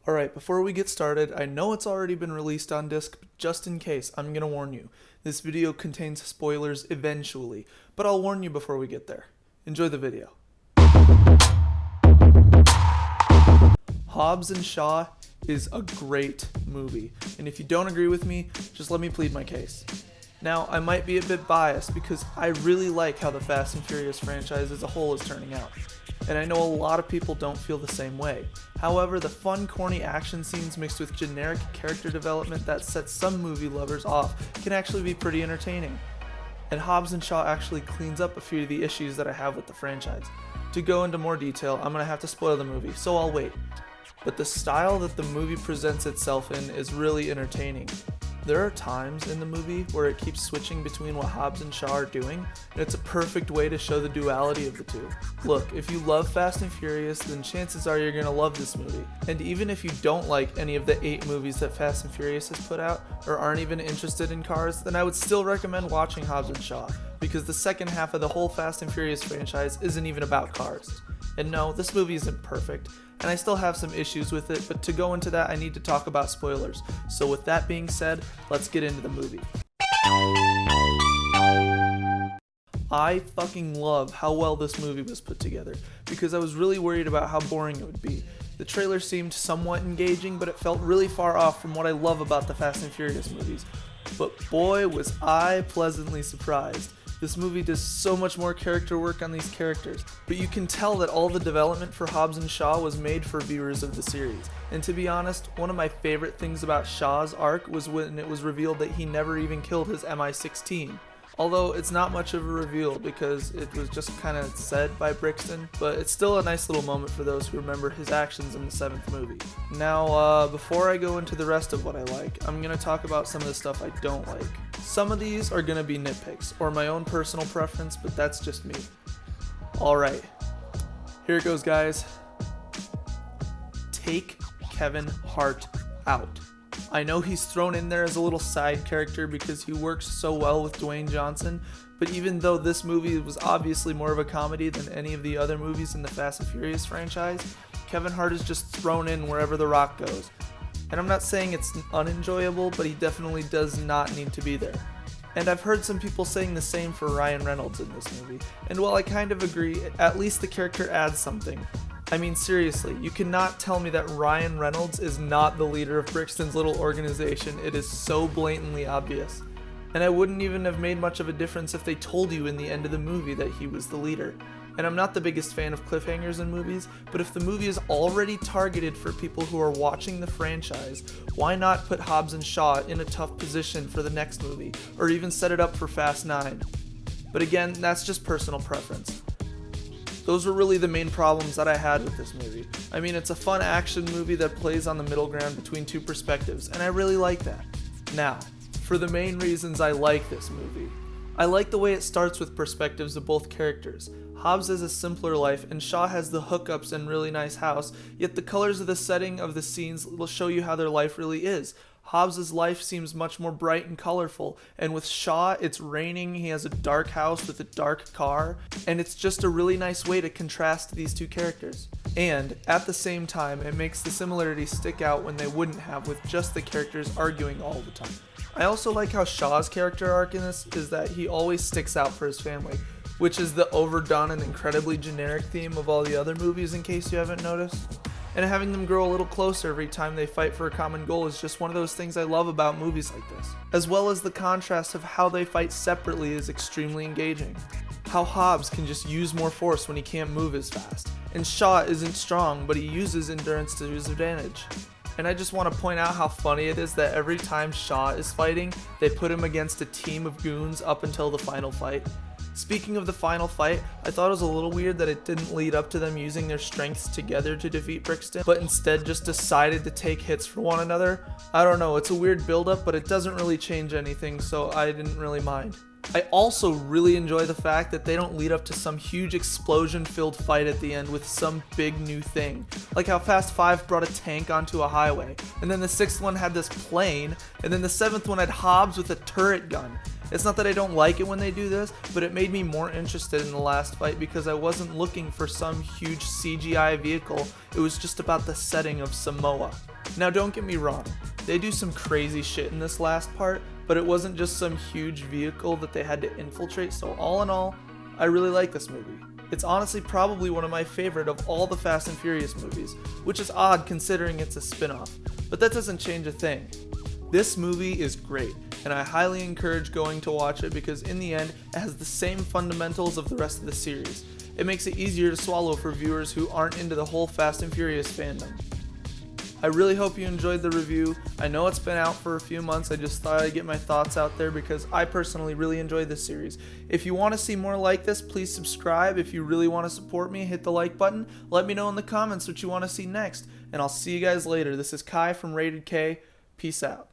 Alright, before we get started, I know it's already been released on disc, but just in case, I'm gonna warn you. This video contains spoilers eventually, but I'll warn you before we get there. Enjoy the video. Hobbs and Shaw is a great movie, and if you don't agree with me, just let me plead my case. Now, I might be a bit biased because I really like how the Fast and Furious franchise as a whole is turning out, and I know a lot of people don't feel the same way. However, the fun, corny action scenes mixed with generic character development that sets some movie lovers off can actually be pretty entertaining. And Hobbs and Shaw actually cleans up a few of the issues that I have with the franchise. To go into more detail, I'm gonna have to spoil the movie, so I'll wait. But the style that the movie presents itself in is really entertaining. There are times in the movie where it keeps switching between what Hobbs and Shaw are doing, and it's a perfect way to show the duality of the two. Look, if you love Fast and Furious, then chances are you're gonna love this movie. And even if you don't like any of the 8 movies that Fast and Furious has put out, or aren't even interested in cars, then I would still recommend watching Hobbs and Shaw, because the second half of the whole Fast and Furious franchise isn't even about cars. And no, this movie isn't perfect, and I still have some issues with it, but to go into that I need to talk about spoilers. So with that being said, let's get into the movie. I fucking love how well this movie was put together, because I was really worried about how boring it would be. The trailer seemed somewhat engaging, but it felt really far off from what I love about the Fast and Furious movies. But boy was I pleasantly surprised. This movie does so much more character work on these characters, but you can tell that all the development for Hobbs and Shaw was made for viewers of the series. And to be honest, one of my favorite things about Shaw's arc was when it was revealed that he never even killed his MI-16. Although it's not much of a reveal because it was just kind of said by Brixton, but it's still a nice little moment for those who remember his actions in the 7th movie. Now, before I go into the rest of what I like, I'm going to talk about some of the stuff I don't like. Some of these are going to be nitpicks, or my own personal preference, but that's just me. Alright, here it goes, guys. Take Kevin Hart out. I know he's thrown in there as a little side character because he works so well with Dwayne Johnson, but even though this movie was obviously more of a comedy than any of the other movies in the Fast and Furious franchise, Kevin Hart is just thrown in wherever The Rock goes. And I'm not saying it's unenjoyable, but he definitely does not need to be there. And I've heard some people saying the same for Ryan Reynolds in this movie, and while I kind of agree, at least the character adds something. I mean, seriously, you cannot tell me that Ryan Reynolds is not the leader of Brixton's little organization. It is so blatantly obvious. And I wouldn't even have made much of a difference if they told you in the end of the movie that he was the leader. And I'm not the biggest fan of cliffhangers in movies, but if the movie is already targeted for people who are watching the franchise, why not put Hobbs and Shaw in a tough position for the next movie, or even set it up for Fast 9? But again, that's just personal preference. Those were really the main problems that I had with this movie. I mean, it's a fun action movie that plays on the middle ground between two perspectives, and I really like that. Now, for the main reasons I like this movie. I like the way it starts with perspectives of both characters. Hobbs has a simpler life, and Shaw has the hookups and really nice house, yet the colors of the setting of the scenes will show you how their life really is. Hobbs' life seems much more bright and colorful, and with Shaw, it's raining, he has a dark house with a dark car, and it's just a really nice way to contrast these two characters. And, at the same time, it makes the similarities stick out when they wouldn't have with just the characters arguing all the time. I also like how Shaw's character arc in this is that he always sticks out for his family, which is the overdone and incredibly generic theme of all the other movies in case you haven't noticed. And having them grow a little closer every time they fight for a common goal is just one of those things I love about movies like this. As well as the contrast of how they fight separately is extremely engaging. How Hobbs can just use more force when he can't move as fast, and Shaw isn't strong but he uses endurance to his advantage. And I just want to point out how funny it is that every time Shaw is fighting, they put him against a team of goons up until the final fight. Speaking of the final fight, I thought it was a little weird that it didn't lead up to them using their strengths together to defeat Brixton, but instead just decided to take hits for one another. I don't know, it's a weird build-up, but it doesn't really change anything, so I didn't really mind. I also really enjoy the fact that they don't lead up to some huge explosion-filled fight at the end with some big new thing. Like how Fast 5 brought a tank onto a highway, and then the 6th one had this plane, and then the 7th one had Hobbs with a turret gun. It's not that I don't like it when they do this, but it made me more interested in the last fight because I wasn't looking for some huge CGI vehicle. It was just about the setting of Samoa. Now don't get me wrong, they do some crazy shit in this last part, but it wasn't just some huge vehicle that they had to infiltrate, so all in all, I really like this movie. It's honestly probably one of my favorite of all the Fast and Furious movies, which is odd considering it's a spin-off, but that doesn't change a thing. This movie is great, and I highly encourage going to watch it because in the end, it has the same fundamentals of the rest of the series. It makes it easier to swallow for viewers who aren't into the whole Fast and Furious fandom. I really hope you enjoyed the review. I know it's been out for a few months, I just thought I'd get my thoughts out there because I personally really enjoy this series. If you want to see more like this, please subscribe. If you really want to support me, hit the like button. Let me know in the comments what you want to see next, and I'll see you guys later. This is Kai from Rated K. Peace out.